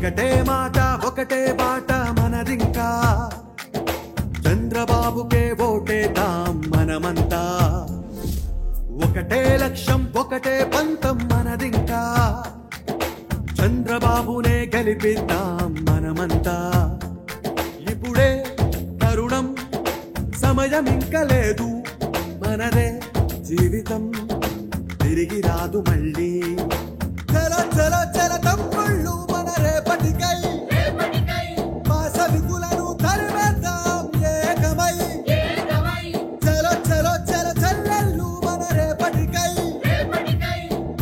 ఒకటే మాట ఒకటే బాట మనదింకా చంద్రబాబుకే ఓటేద్దాం మనమంతా ఒకటే లక్ష్యం ఒకటే పంతం మనదింకా చంద్రబాబునే గెలిపిద్దాం మనమంతా ఇప్పుడే తరుణం సమయం ఇంకా లేదు మనదే జీవితం తిరిగి రాదు మళ్ళీ చలో చలో చల తమ్ముళ్ళు మన రేపటికై మా సవికులను తరిమేద్దాం ఏకమై చలో చలో చల చెల్లెళ్ళు మన రేపటికై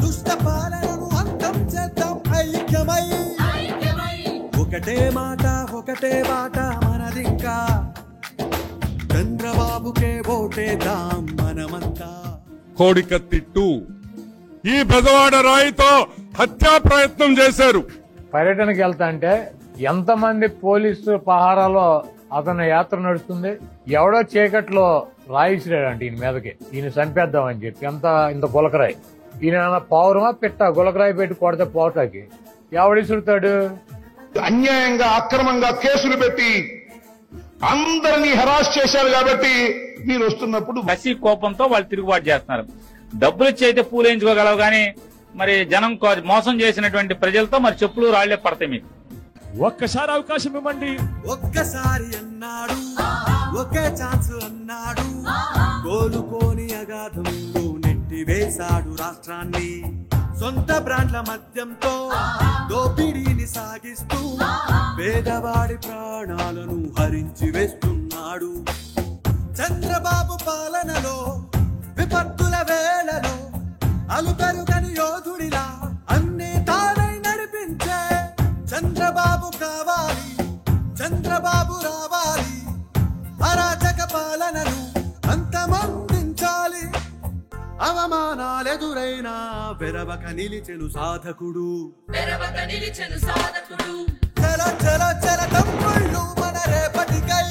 దుష్ట పాలనను అంతం చేద్దాం ఐక్యమై ఒకటే మాట ఒకటే బాట మనదింకా చంద్రబాబుకే ఓటేద్దాం మనమంతా. కోడికత్తి 2 ఈ బెజవాడ రాయితో హత్యా ప్రయత్నం చేశారు. పర్యటనకి వెళ్తా అంటే ఎంతమంది పోలీసు పహారాలో అతని యాత్ర నడుస్తుంది. ఎవడో చీకట్లో రాయిసిరాడంటే ఈయన మీదకి, ఈయన చంపేద్దామని చెప్పి ఇంత గులకరాయి. ఈయన పౌరమా పిట్ట గులకరాయి పెట్టి కొడితే పోటాకి ఎవడిసురుతాడు? అన్యాయంగా అక్రమంగా కేసులు పెట్టి అందరినీ హెరాస్ చేశారు కాబట్టి మీరు వస్తున్నప్పుడు కసి కోపంతో వాళ్ళు తిరుగుబాటు చేస్తున్నారు. డబ్బులు ఇచ్చి అయితే పూలేయించుకోగలవు కానీ మరి జనం మోసం చేసినటువంటి ప్రజలతో మరి చెప్పులు రాళ్లే పడతాయి. మీకు ఒక్కసారి అవకాశం ఇవ్వండి. ఒక్కసారి అన్నాడు ఒకే ఛాన్స్ అన్నాడు కోలుకోని అగాధంలో నెట్టి వేశాడు రాష్ట్రాన్ని. సొంత బ్రాండ్ల మద్యంతో దోపిడీని సాగిస్తూ పేదవాడి ప్రాణాలను హరించి వేస్తున్నాడు. చంద్రబాబు పాలనలో విపత్తుల వేళలో అలుపెరుగని యోధుడిలా అన్ని తానై నడిపించే చంద్రబాబు కావాలి, చంద్రబాబు రావాలి. అరాచక పాలనను అంతమొందించాలి. అవమానాలెదురైనా వెరవక నిలిచెను సాధకుడు. చల చల చల తమ్ముళ్ళు మన రేపటికై